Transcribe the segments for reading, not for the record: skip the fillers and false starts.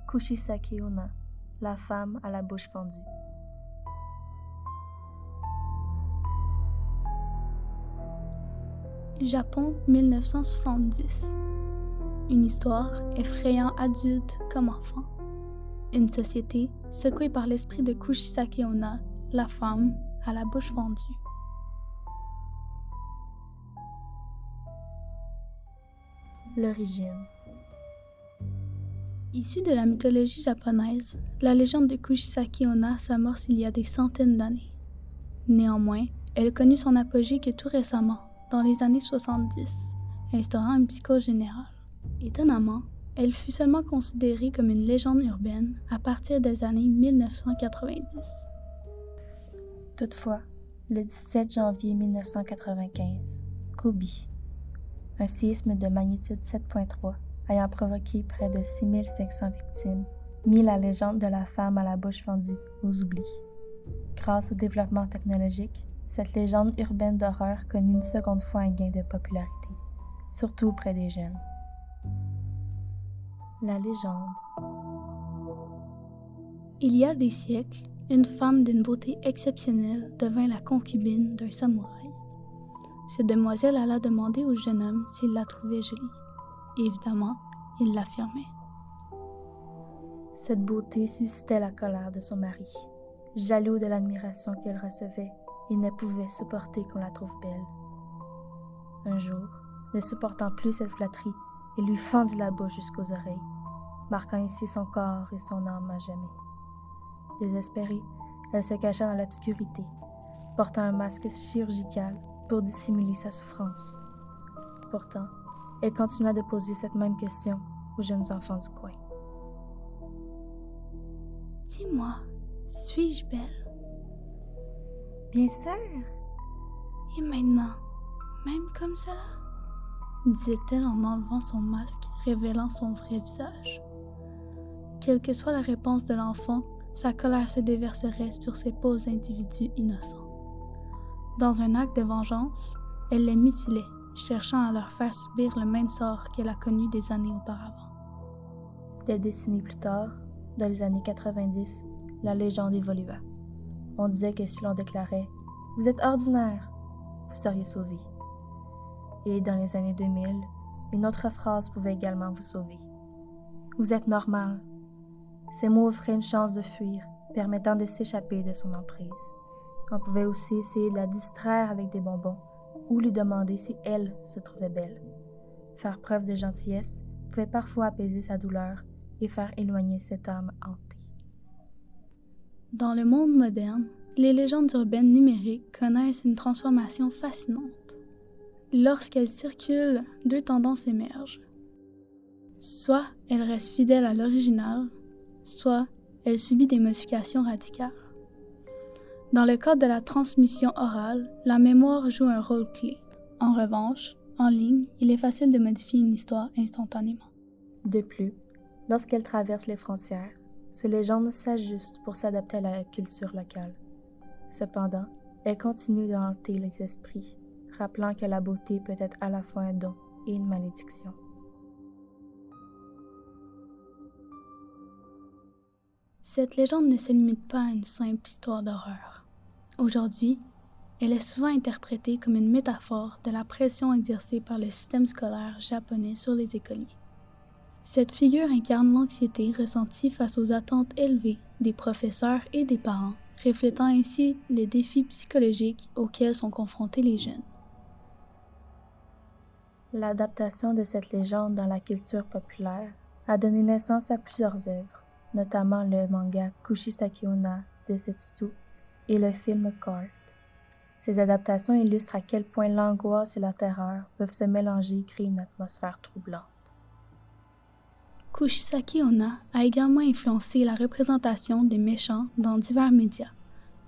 Kushisake Onna, la femme à la bouche fendue. Japon 1970. Une histoire effrayant adulte comme enfant. Une société secouée par l'esprit de Kushisake Onna, la femme à la bouche fendue. L'origine. Issue de la mythologie japonaise, la légende de Kushisake Onna s'amorce il y a des centaines d'années. Néanmoins, elle connut son apogée que tout récemment, dans les années 70, instaurant une psychose générale. Étonnamment, elle fut seulement considérée comme une légende urbaine à partir des années 1990. Toutefois, le 17 janvier 1995, Kobe, un séisme de magnitude 7.3 ayant provoqué près de 6500 victimes, mit la légende de la femme à la bouche fendue aux oublis. Grâce au développement technologique, cette légende urbaine d'horreur connut une seconde fois un gain de popularité, surtout auprès des jeunes. La légende. Il y a des siècles, une femme d'une beauté exceptionnelle devint la concubine d'un samouraï. Cette demoiselle alla demander au jeune homme s'il la trouvait jolie. Évidemment, il l'affirmait. Cette beauté suscitait la colère de son mari. Jaloux de l'admiration qu'elle recevait, il ne pouvait supporter qu'on la trouve belle. Un jour, ne supportant plus cette flatterie, il lui fendit la bouche jusqu'aux oreilles, marquant ainsi son corps et son âme à jamais. Désespérée, elle se cacha dans l'obscurité, portant un masque chirurgical pour dissimuler sa souffrance. Pourtant, elle continua de poser cette même question aux jeunes enfants du coin. Dis-moi, suis-je belle? Bien sûr! Et maintenant, même comme ça? Disait-elle en enlevant son masque, révélant son vrai visage. Quelle que soit la réponse de l'enfant, sa colère se déverserait sur ces pauvres individus innocents. Dans un acte de vengeance, elle les mutilait, cherchant à leur faire subir le même sort qu'elle a connu des années auparavant. Des décennies plus tard, dans les années 90, la légende évolua. On disait que si l'on déclarait « Vous êtes ordinaire », vous seriez sauvé. Et dans les années 2000, une autre phrase pouvait également vous sauver. « Vous êtes normal ». Ces mots offraient une chance de fuir, permettant de s'échapper de son emprise. On pouvait aussi essayer de la distraire avec des bonbons ou lui demander si elle se trouvait belle. Faire preuve de gentillesse pouvait parfois apaiser sa douleur et faire éloigner cette âme hantée. Dans le monde moderne, les légendes urbaines numériques connaissent une transformation fascinante. Lorsqu'elles circulent, deux tendances émergent. Soit elle reste fidèle à l'original, soit elle subit des modifications radicales. Dans le cas de la transmission orale, la mémoire joue un rôle clé. En revanche, en ligne, il est facile de modifier une histoire instantanément. De plus, lorsqu'elle traverse les frontières, ces légendes s'ajustent pour s'adapter à la culture locale. Cependant, elles continuent de hanter les esprits, rappelant que la beauté peut être à la fois un don et une malédiction. Cette légende ne se limite pas à une simple histoire d'horreur. Aujourd'hui, elle est souvent interprétée comme une métaphore de la pression exercée par le système scolaire japonais sur les écoliers. Cette figure incarne l'anxiété ressentie face aux attentes élevées des professeurs et des parents, reflétant ainsi les défis psychologiques auxquels sont confrontés les jeunes. L'adaptation de cette légende dans la culture populaire a donné naissance à plusieurs œuvres, notamment le manga Kushisake Onna de Setsuto et le film Cart. Ces adaptations illustrent à quel point l'angoisse et la terreur peuvent se mélanger et créer une atmosphère troublante. Kushisake Onna a également influencé la représentation des méchants dans divers médias,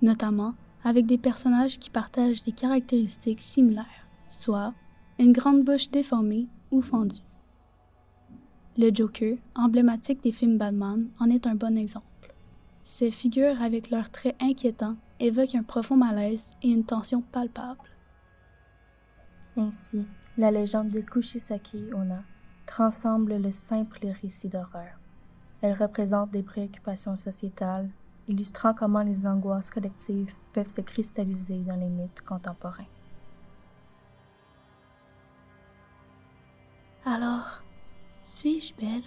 notamment avec des personnages qui partagent des caractéristiques similaires, soit une grande bouche déformée ou fendue. Le Joker, emblématique des films Batman, en est un bon exemple. Ces figures, avec leurs traits inquiétants, évoquent un profond malaise et une tension palpable. Ainsi, la légende de Kushisake Onna transcende le simple récit d'horreur. Elles représentent des préoccupations sociétales, illustrant comment les angoisses collectives peuvent se cristalliser dans les mythes contemporains. Alors, suis-je belle?